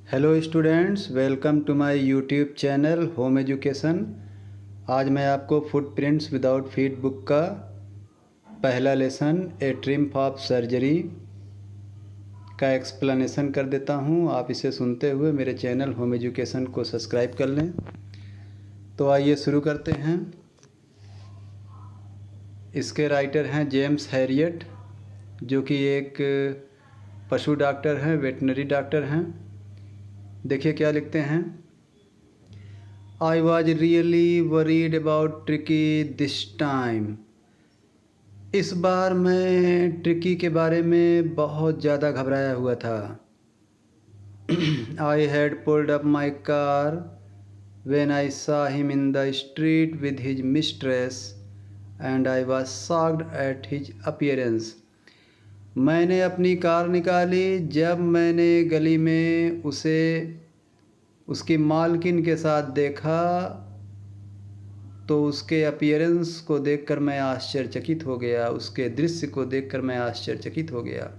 Hello students, welcome to my YouTube channel home education. आज मैं आपको फुटप्रिंट्स विदाउट फीट बुक का पहला lesson a triumph of surgery का एक्सप्लेनेशन कर देता हूं। आप इसे सुनते हुए मेरे चैनल होम एजुकेशन को सब्सक्राइब कर लें। तो आइए शुरू करते हैं। इसके राइटर हैं जेम्स हैरियट, जो कि एक पशु डॉक्टर हैं, वेटनरी डॉक्टर हैं। देखिए क्या लिखते हैं। I was really worried about tricky this time. इस बार मैं ट्रिकी के बारे में बहुत ज़्यादा घबराया हुआ था। I had pulled up my car when I saw him in the street with his mistress and I was shocked at his appearance। मैंने अपनी कार निकाली जब मैंने गली में उसे उसकी मालकिन के साथ देखा, तो उसके अपीयरेंस को देखकर मैं आश्चर्यचकित हो गया। उसके दृश्य को देखकर मैं आश्चर्यचकित हो गया।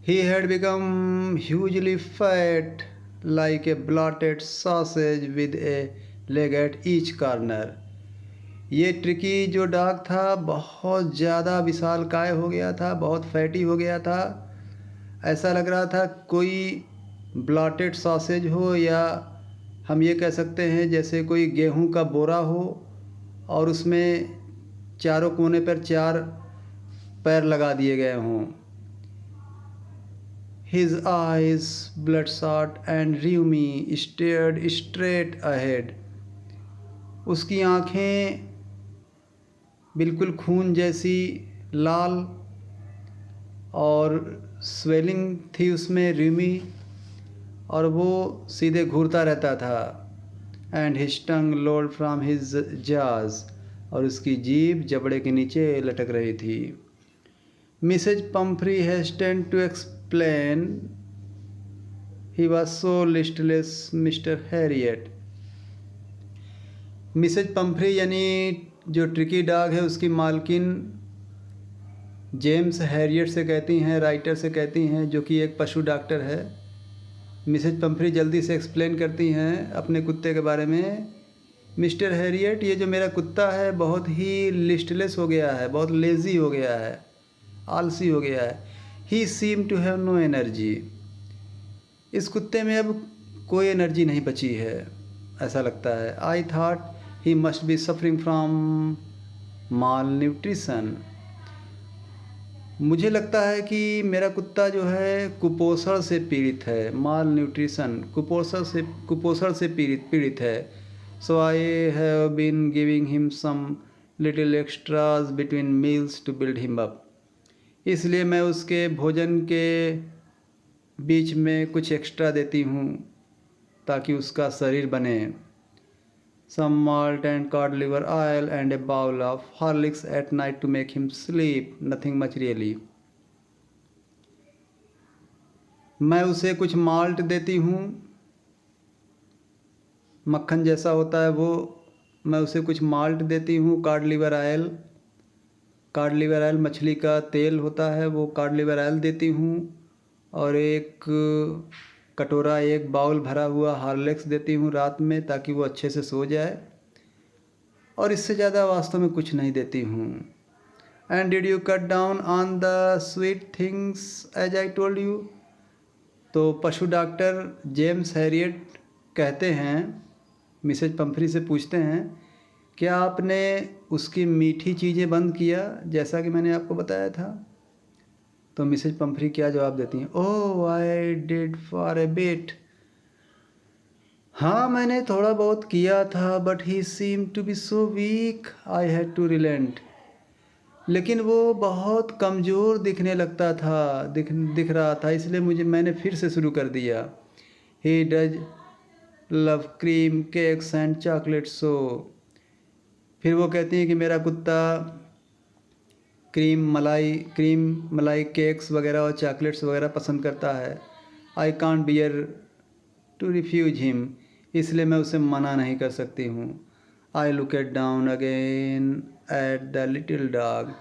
He had become hugely fat, like a bloated sausage with a leg at each corner। ये ट्रिकी जो डॉग था बहुत ज़्यादा विशालकाय हो गया था, बहुत फैटी हो गया था। ऐसा लग रहा था कोई ब्लॉटेड सॉसेज हो, या हम ये कह सकते हैं जैसे कोई गेहूं का बोरा हो और उसमें चारों कोने पर 4 पैर लगा दिए गए हों। His eyes, bloodshot and rheumy, stared straight ahead। उसकी आँखें बिल्कुल खून जैसी लाल और स्वेलिंग थी उसमें, र्यूमी, और वो सीधे घूरता रहता था। And his tongue lolled from his jaws, और उसकी जीभ जबड़े के नीचे लटक रही थी। Mrs Pumphrey hastened to explain he was so listless Mr Herriot. Mrs Pumphrey यानी जो ट्रिकी डॉग है उसकी मालकिन जेम्स हैरियट से कहती हैं, राइटर से कहती हैं, जो कि एक पशु डॉक्टर है। मिसेज पम्फ्री जल्दी से एक्सप्लेन करती हैं अपने कुत्ते के बारे में। मिस्टर हैरियट, ये जो मेरा कुत्ता है बहुत ही लिस्टलेस हो गया है, बहुत लेज़ी हो गया है, आलसी हो गया है। He seem to have no energy. इस कुत्ते में अब कोई एनर्जी नहीं बची है, ऐसा लगता है। I thought he must be suffering from mall nutrition. मुझे लगता है कि मेरा कुत्ता जो है कुपोषण से पीड़ित है। माल न्यूट्रिशन, कुपोषण से पीड़ित है। So I have been giving him some little extras between meals to build him up. इसलिए मैं उसके भोजन के बीच में कुछ एक्स्ट्रा देती हूँ ताकि उसका शरीर बने। Some malt and cod liver oil and a bowl of Horlicks at night to make him sleep, nothing much really। मैं उसे कुछ माल्ट देती हूँ, मक्खन जैसा होता है वो। मैं उसे कुछ माल्ट देती हूँ, कॉड लिवर ऑयल, मछली का तेल होता है वो, कॉड लिवर ऑयल देती हूँ। और एक कटोरा, एक बाउल भरा हुआ हॉर्लिक्स देती हूँ रात में, ताकि वो अच्छे से सो जाए। और इससे ज़्यादा वास्तव में कुछ नहीं देती हूँ। And did you cut down on the sweet things as I told you. तो पशु डॉक्टर जेम्स हैरियट कहते हैं, मिसेज पम्फ्री से पूछते हैं, क्या आपने उसकी मीठी चीज़ें बंद किया जैसा कि मैंने आपको बताया था। तो मिसेज पम्फ्री क्या जवाब देती हैं, oh I did for a bit. हाँ, मैंने थोड़ा बहुत किया था, but he seem to be so weak I had to relent. लेकिन वो बहुत कमज़ोर दिखने लगता था, दिख रहा था, इसलिए मैंने फिर से शुरू कर दिया। He does love cream cakes and chocolate. सो फिर वो कहती हैं कि मेरा कुत्ता क्रीम मलाई केक्स वगैरह और चॉकलेट्स वगैरह पसंद करता है। I can't bear to refuse him, इसलिए मैं उसे मना नहीं कर सकती हूँ। I look at down again at the little dog.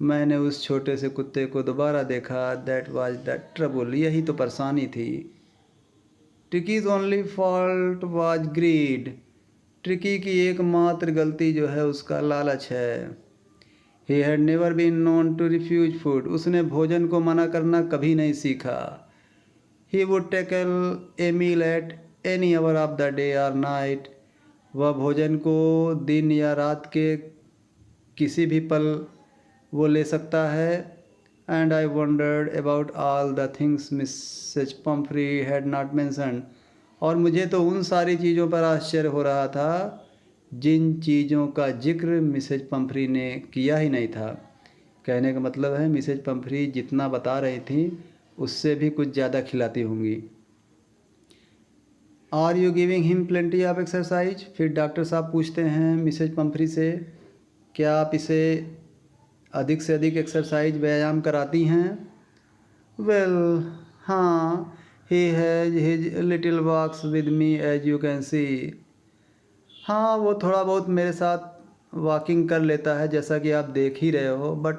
मैंने उस छोटे से कुत्ते को दोबारा देखा। दैट वाज द ट्रबल, यही तो परेशानी थी। Tricki's only fault was greed, Tricki की एकमात्र गलती जो है उसका लालच है। He had never been known to refuse food, उसने भोजन को मना करना कभी नहीं सीखा। He would tackle a meal at any hour of the day और नाइट, वह भोजन को दिन या रात के किसी भी पल वो ले सकता है। And I wondered about all the things Mrs Pumphrey had not mentioned, और मुझे तो उन सारी चीज़ों पर आश्चर्य हो रहा था जिन चीज़ों का जिक्र मिसेज पम्फ्री ने किया ही नहीं था। कहने का मतलब है मिसेज पम्फ्री जितना बता रही थी उससे भी कुछ ज़्यादा खिलाती होंगी। Are you giving him plenty of exercise, फिर डॉक्टर साहब पूछते हैं मिसेज पम्फ्री से, क्या आप इसे अधिक से अधिक एक्सरसाइज व्यायाम कराती हैं? वेल हाँ, he has his little walks with me as you can see, हाँ वो थोड़ा बहुत मेरे साथ वॉकिंग कर लेता है जैसा कि आप देख ही रहे हो। But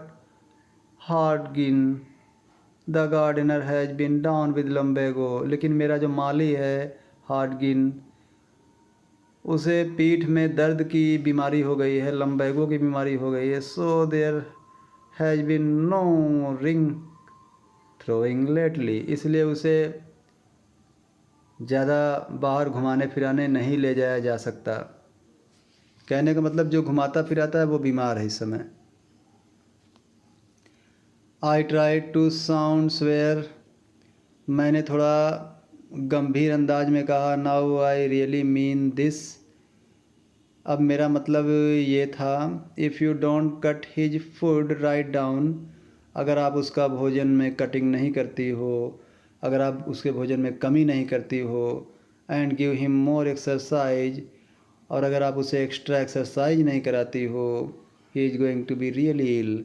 Hodgkin the gardener has been down with lumbago, लेकिन मेरा जो माली है हार्डगिन, उसे पीठ में दर्द की बीमारी हो गई है, लम्बेगो की बीमारी हो गई है। So there has been no ring throwing lately, इसलिए उसे ज़्यादा बाहर घुमाने फिराने नहीं ले जाया जा सकता। कहने का मतलब जो घुमाता फिराता है वो बीमार है इस समय। I try to sound severe, मैंने थोड़ा गंभीर अंदाज में कहा। Now I really mean this, अब मेरा मतलब ये था। If you don't cut his food right down, अगर आप उसका भोजन में कटिंग नहीं करती हो, अगर आप उसके भोजन में कमी नहीं करती हो, and give him more exercise, और अगर आप उसे एक्स्ट्रा एक्सरसाइज नहीं कराती हो, he is going to be really ill,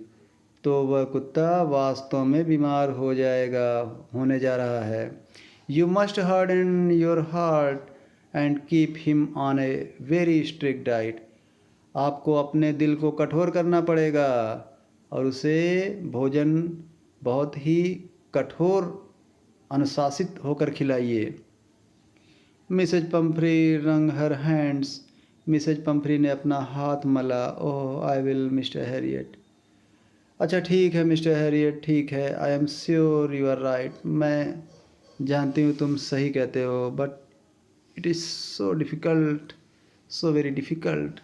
तो वह कुत्ता वास्तव में बीमार हो जाएगा, होने जा रहा है। You must harden your heart and keep him on a very strict diet, आपको अपने दिल को कठोर करना पड़ेगा और उसे भोजन बहुत ही कठोर अनुशासित होकर खिलाइए। मिसेज पम्फ्री रंग हर हैंड्स, मिसेज पम्फ्री ने अपना हाथ मला। Oh I will mister Herriot, अच्छा ठीक है मिस्टर हैरियट, ठीक है। I am sure you are right, मैं जानती हूँ तुम सही कहते हो। But it is so difficult, so very difficult,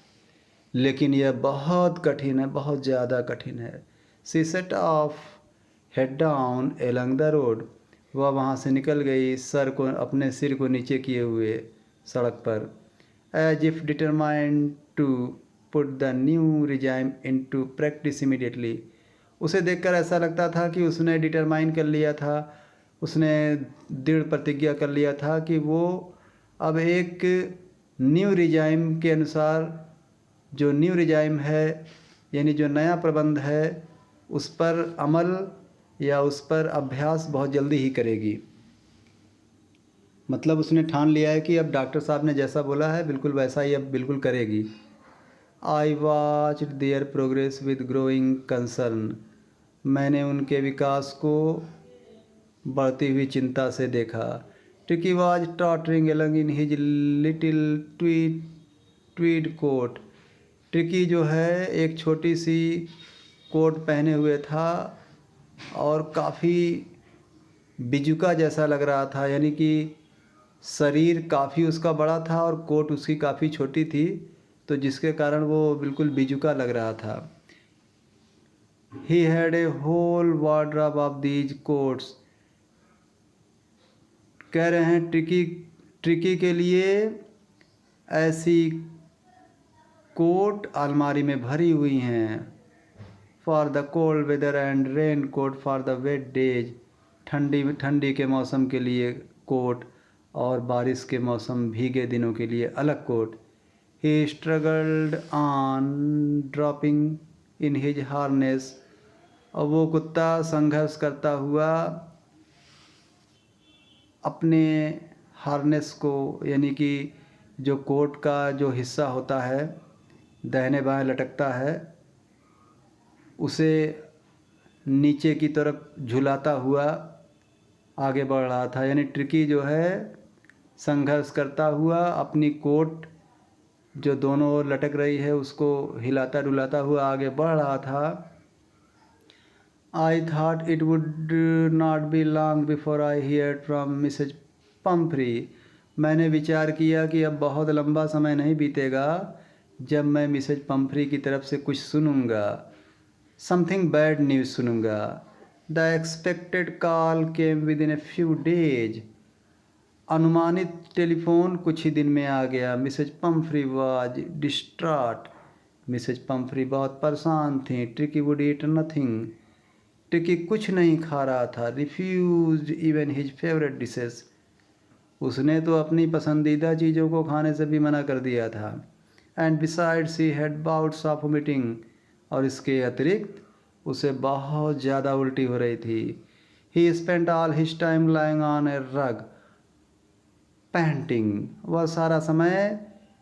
लेकिन यह बहुत कठिन है, बहुत ज़्यादा कठिन है। She set off head down along the road, वह वहाँ से निकल गई सर को, अपने सिर को नीचे किए हुए सड़क पर। As if determined to put the new regime into practice immediately, उसे देखकर ऐसा लगता था कि उसने डिटरमाइन कर लिया था, उसने दृढ़ प्रतिज्ञा कर लिया था कि वो अब एक न्यू रिजाइम के अनुसार, जो न्यू रिजाइम है यानी जो नया प्रबंध है, उस पर अमल या उस पर अभ्यास बहुत जल्दी ही करेगी। मतलब उसने ठान लिया है कि अब डॉक्टर साहब ने जैसा बोला है बिल्कुल वैसा ही अब बिल्कुल करेगी। I watched their progress with growing concern, मैंने उनके विकास को बढ़ती हुई चिंता से देखा। Tricki was tottering along in his little tweed coat, Tricki जो है एक छोटी सी कोट पहने हुए था और काफ़ी बिजुका जैसा लग रहा था, यानी कि शरीर काफ़ी उसका बड़ा था और कोट उसकी काफ़ी छोटी थी, तो जिसके कारण वो बिल्कुल बिजुका लग रहा था। He had a whole wardrobe of these coats, कह रहे हैं ट्रिकी के लिए ऐसी कोट अलमारी में भरी हुई हैं। For the cold weather and raincoat for the wet days, ठंडी के मौसम के लिए कोट और बारिश के मौसम भीगे दिनों के लिए अलग coat. He struggled on dropping in his harness, और वो कुत्ता संघर्ष करता हुआ अपने हार्नेस को, यानी कि जो कोट का जो हिस्सा होता है दाहिने बाएं लटकता है, उसे नीचे की तरफ झुलाता हुआ आगे बढ़ रहा था। यानी ट्रिकी जो है संघर्ष करता हुआ अपनी कोट जो दोनों ओर लटक रही है उसको हिलाता डुलाता हुआ आगे बढ़ रहा था। I thought it would not be long before I heard from Mrs. Pumphrey. मैंने विचार किया कि अब बहुत लंबा समय नहीं बीतेगा जब मैं मिसेज पम्फ्री की तरफ से कुछ सुनूंगा, समथिंग बैड न्यूज़ सुनूंगा। The expected call came within a few days. अनुमानित टेलीफोन कुछ ही दिन में आ गया। Mrs Pumphrey was distraught. Mrs Pumphrey बहुत परेशान थी। Tricki would eat nothing. Tricki कुछ नहीं खा रहा था। Refused even his favourite dishes. उसने तो अपनी पसंदीदा चीज़ों को खाने से भी मना कर दिया था। And besides he had bouts of vomiting. और इसके अतिरिक्त उसे बहुत ज़्यादा उल्टी हो रही थी। He spent all his time lying on a rug panting. वह सारा समय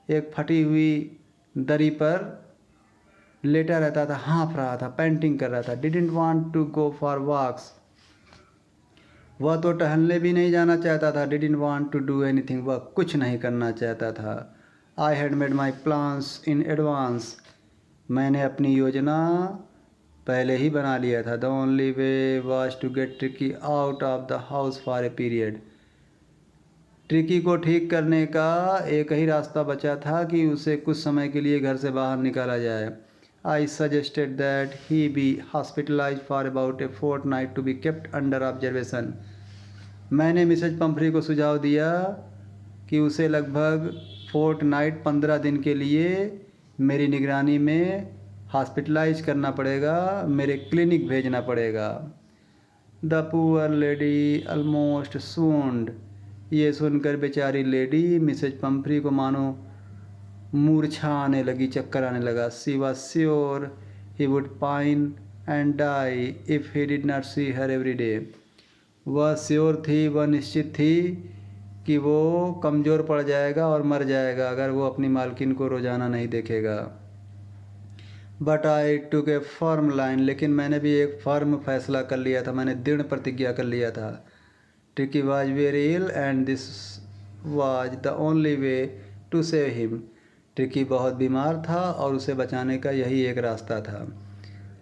एक फटी हुई दरी पर लेटा रहता था, हाँफ रहा था, पेंटिंग कर रहा था। Didn't want to go for walks. वह तो टहलने भी नहीं जाना चाहता था। Didn't want to do anything. वह कुछ नहीं करना चाहता था। I had made my plans in advance. मैंने अपनी योजना पहले ही बना लिया था। The only way was to get Tricki out of the house for a period. Tricki को ठीक करने का एक ही रास्ता बचा था कि उसे कुछ समय के लिए घर से बाहर निकाला जाए। I suggested that he be hospitalized for about a fortnight to be kept under observation. मैंने मिसेज पम्फ्री को सुझाव दिया कि उसे लगभग फोर्टनाइट 15 दिन के लिए मेरी निगरानी में हॉस्पिटलाइज करना पड़ेगा, मेरे क्लिनिक भेजना पड़ेगा। The poor lady almost swooned. ये सुनकर बेचारी लेडी मिसेज पम्फ्री को मानो मूर्छा आने लगी, चक्कर आने लगा। She was sure he would pine and die if he did not see her every day. वह श्योर थी, वह निश्चित थी कि वो कमज़ोर पड़ जाएगा और मर जाएगा अगर वो अपनी मालकिन को रोज़ाना नहीं देखेगा। But I took A firm line. लेकिन मैंने भी एक फर्म फैसला कर लिया था, मैंने दृढ़ प्रतिज्ञा कर लिया था। Tricki was very ill and this was the only way to save him. Tricki बहुत बीमार था और उसे बचाने का यही एक रास्ता था।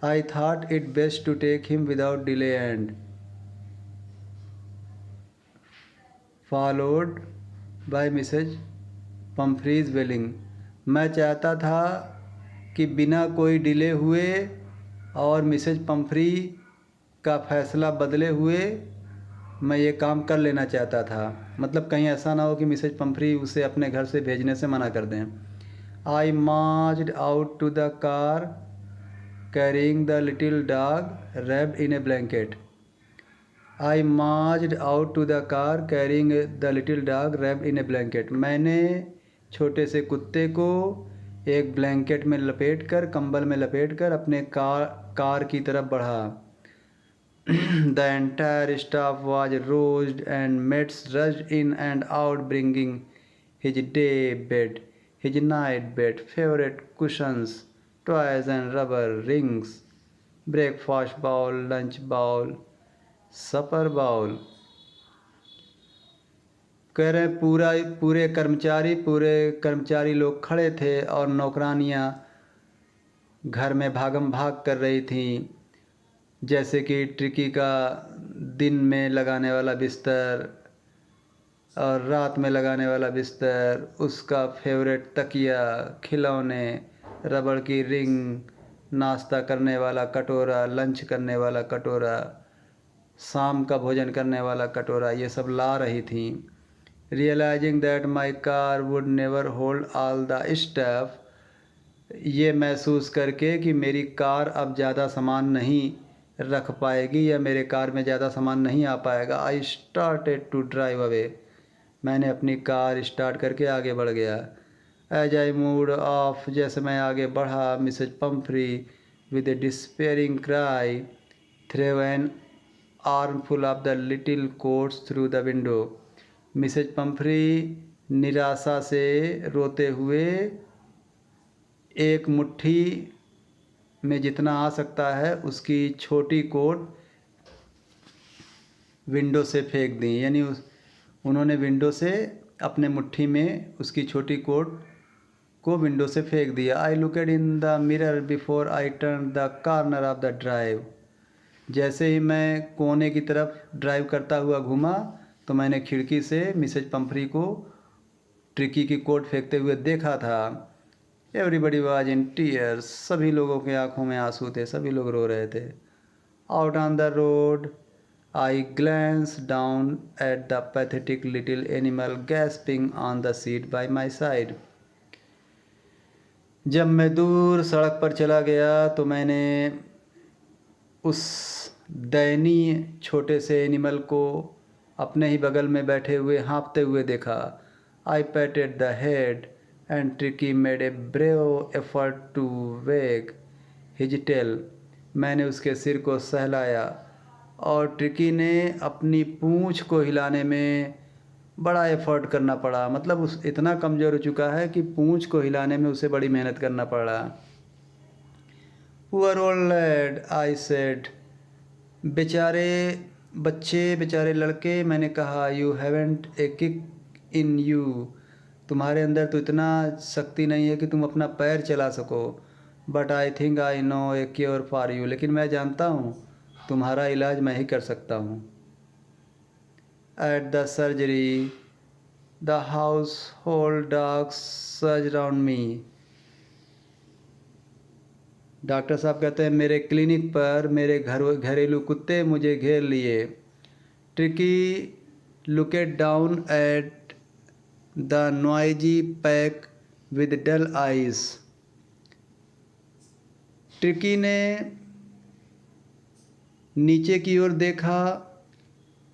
I thought it best to take him without delay and followed by Mrs Pumphrey's wailing. मैं चाहता था कि बिना कोई डिले हुए और मिसेज पम्फ्री का फैसला बदले हुए मैं ये काम कर लेना चाहता था। मतलब कहीं ऐसा ना हो कि मिसेज पम्फ्री उसे अपने घर से भेजने से मना कर दें। I marched out to the car carrying the little dog wrapped in a blanket. I marched out to the car carrying the little dog wrapped in a blanket. मैंने छोटे से कुत्ते को एक ब्लैंकेट में लपेट कर, कंबल में लपेट कर अपने कार की तरफ बढ़ा। The entire staff was roused and mates rushed in and out bringing his day bed, his night bed, favorite cushions, toys and rubber rings, breakfast bowl, lunch bowl, supper bowl. कह रहे पूरे कर्मचारी लोग खड़े थे और नौकरानियाँ घर में भागम भाग कर रही थीं। जैसे कि ट्रिकी का दिन में लगाने वाला बिस्तर और रात में लगाने वाला बिस्तर, उसका फेवरेट तकिया, खिलौने, रबड़ की रिंग, नाश्ता करने वाला कटोरा, लंच करने वाला कटोरा, शाम का भोजन करने वाला कटोरा, ये सब ला रही थी। Realising that my car would never hold all the stuff. ये महसूस करके कि मेरी कार अब ज़्यादा सामान नहीं रख पाएगी या मेरे कार में ज़्यादा सामान नहीं आ पाएगा। I started to drive away. मैंने अपनी कार स्टार्ट करके आगे बढ़ गया। एज आई मूव्ड ऑफ, जैसे मैं आगे बढ़ा, Mrs Pumphrey with a despairing cry threw an armful of the little coats through the window. Mrs Pumphrey निराशा से रोते हुए एक मुट्ठी में जितना आ सकता है उसकी छोटी कोट विंडो से फेंक दी। यानी उन्होंने विंडो से अपने मुट्ठी में उसकी छोटी कोट को विंडो से फेंक दिया। I looked in the mirror before I turn the corner of the drive. जैसे ही मैं कोने की तरफ ड्राइव करता हुआ घूमा तो मैंने खिड़की से मिसेज पंफरी को ट्रिकी की कोट फेंकते हुए देखा था। Everybody was in tears. सभी लोगों के आंखों में आंसू थे, सभी लोग रो रहे थे। Out on the road I glanced down at the pathetic little animal gasping on the seat by my side. जब मैं दूर सड़क पर चला गया तो मैंने उस दयनीय छोटे से एनिमल को अपने ही बगल में बैठे हुए हाँफते हुए देखा। I patted the head and Tricki made a brave effort to wag his tail. मैंने उसके सिर को सहलाया और ट्रिकी ने अपनी पूँछ को हिलाने में बड़ा एफर्ट करना पड़ा। मतलब उस इतना कमज़ोर हो चुका है कि पूँछ को हिलाने में उसे बड़ी मेहनत करना पड़ा। Poor old lad I said. बेचारे बच्चे, बेचारे लड़के, मैंने कहा। You haven't a kick in you. तुम्हारे अंदर तो इतना शक्ति नहीं है कि तुम अपना पैर चला सको। But I think I know A cure for you. लेकिन मैं जानता हूँ तुम्हारा इलाज मैं ही कर सकता हूँ। At the surgery the house hold dogs surge round me. Doctor साहब कहते हैं मेरे क्लिनिक पर मेरे घरेलू कुत्ते मुझे घेर लिए। Tricki looked down at the noisy pack with dull eyes. Tricki ने नीचे की ओर देखा,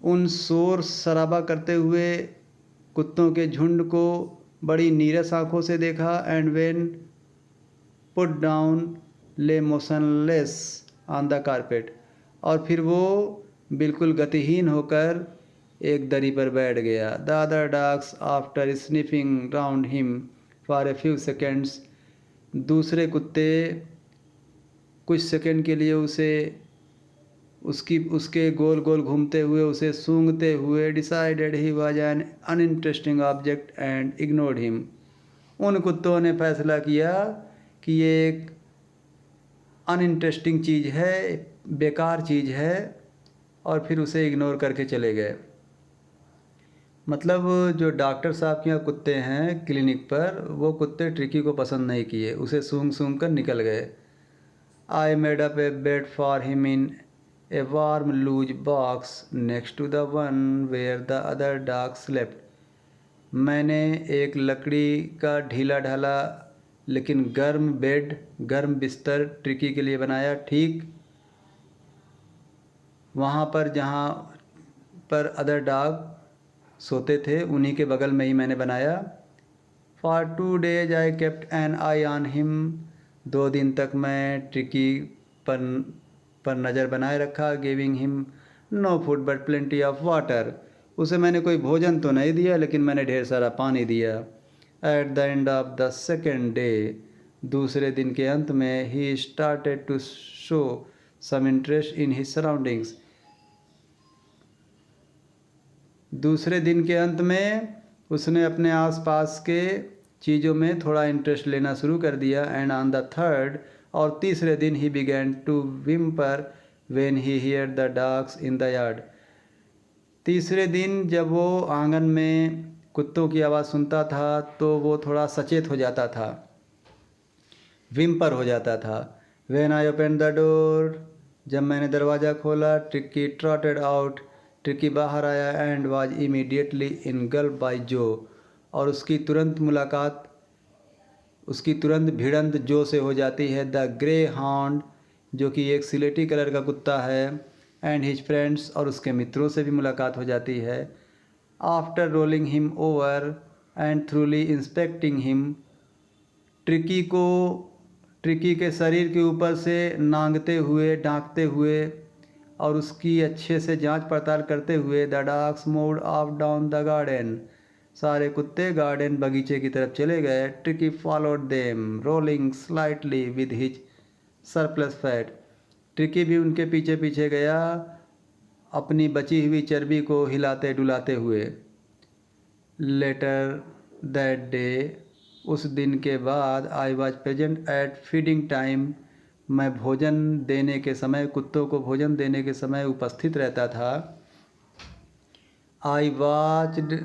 उन शोर शराबा करते हुए कुत्तों के झुंड को बड़ी नीरस आँखों से देखा। एंड वेन पुट डाउन ले मोशनलेस ऑन द कारपेट। और फिर वो बिल्कुल गतिहीन होकर एक दरी पर बैठ गया। The other dogs after sniffing round him for a few seconds. दूसरे कुत्ते कुछ सेकंड के लिए उसके गोल गोल घूमते हुए उसे सूंघते हुए decided he was an uninteresting object and ignored him. उन कुत्तों ने फैसला किया कि ये एक अनइंटरेस्टिंग चीज़ है, बेकार चीज़ है, और फिर उसे इग्नोर करके चले गए। मतलब जो डॉक्टर साहब के यहाँ कुत्ते हैं क्लिनिक पर, वो कुत्ते ट्रिकी को पसंद नहीं किए, उसे सूंघ सूंघ कर निकल गए। I made up a bed for him in a warm loose box next to the one where the other dog slept. मैंने एक लकड़ी का ढीला ढाला लेकिन गर्म बिस्तर ट्रिकी के लिए बनाया, ठीक वहाँ पर जहाँ पर अदर डॉग सोते थे उन्हीं के बगल में ही मैंने बनाया। For 2 days I kept an eye on him. 2 दिन तक मैं ट्रिकी पर नज़र बनाए रखा। Giving him no food but plenty of water. उसे मैंने कोई भोजन तो नहीं दिया लेकिन मैंने ढेर सारा पानी दिया। At the end of the second day, दूसरे दिन के अंत में, he started to show some interest in his surroundings. दूसरे दिन के अंत में उसने अपने आसपास के चीज़ों में थोड़ा इंटरेस्ट लेना शुरू कर दिया। एंड ऑन द थर्ड, और तीसरे दिन, he began to whimper when he hear the dogs in the yard. तीसरे दिन जब वो आंगन में कुत्तों की आवाज़ सुनता था तो वो थोड़ा सचेत हो जाता था, विम्पर हो जाता था। When I open the door, जब मैंने दरवाज़ा खोला, ट्रिकी ट्रॉटेड आउट। ट्रिकी बाहर आया and was immediately engulfed by Joe. और उसकी तुरंत भिड़ंत जो से हो जाती है। द ग्रे हाउंड, जो कि एक सिलेटी कलर का कुत्ता है, एंड हिज फ्रेंड्स, और उसके मित्रों से भी मुलाकात हो जाती है। After rolling him over and थ्रूली inspecting him, tricky के शरीर के ऊपर से नांगते हुए, डांकते हुए और उसकी अच्छे से जांच पड़ताल करते हुए, the dogs moved of down the garden. सारे कुत्ते गार्डन बगीचे की तरफ चले गए। Tricky followed them rolling slightly with his surplus fat. Tricky भी उनके पीछे पीछे गया अपनी बची हुई चर्बी को हिलाते डुलाते हुए। लेटर दैट डे, उस दिन के बाद, I was present at feeding time, मैं भोजन देने के समय, कुत्तों को भोजन देने के समय उपस्थित रहता था। I watched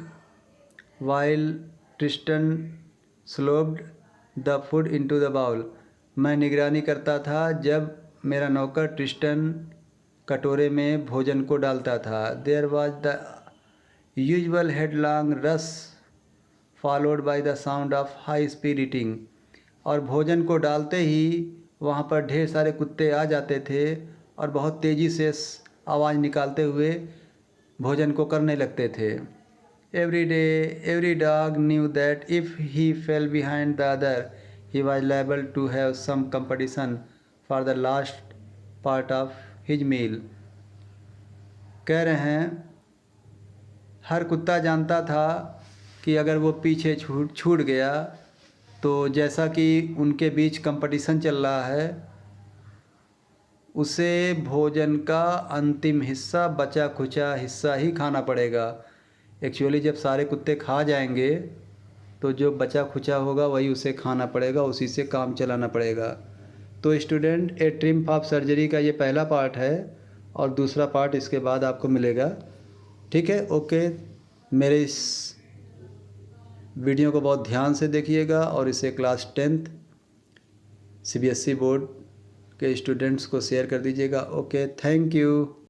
while Tristan slopped the food into the bowl, मैं निगरानी करता था जब मेरा नौकर ट्रिस्टन कटोरे में भोजन को डालता था। There was the usual headlong rush followed by the sound of high speed eating, और भोजन को डालते ही वहाँ पर ढेर सारे कुत्ते आ जाते थे और बहुत तेज़ी से आवाज़ निकालते हुए भोजन को करने लगते थे। Every day every dog knew that if he fell behind the other he was liable to have some competition for the last part of his meal. कह रहे हैं हर कुत्ता जानता था कि अगर वो पीछे छूट गया तो जैसा कि उनके बीच कंपटीशन चल रहा है, उसे भोजन का अंतिम हिस्सा, बचा खुचा हिस्सा ही खाना पड़ेगा। एक्चुअली जब सारे कुत्ते खा जाएंगे तो जो बचा खुचा होगा वही उसे खाना पड़ेगा, उसी से काम चलाना पड़ेगा। तो student, A triumph of surgery का ये पहला पार्ट है और दूसरा पार्ट इसके बाद आपको मिलेगा। ठीक है, ओके। मेरे इस वीडियो को बहुत ध्यान से देखिएगा और इसे क्लास 10th CBSE बोर्ड के स्टूडेंट्स को शेयर कर दीजिएगा। Okay, thank you.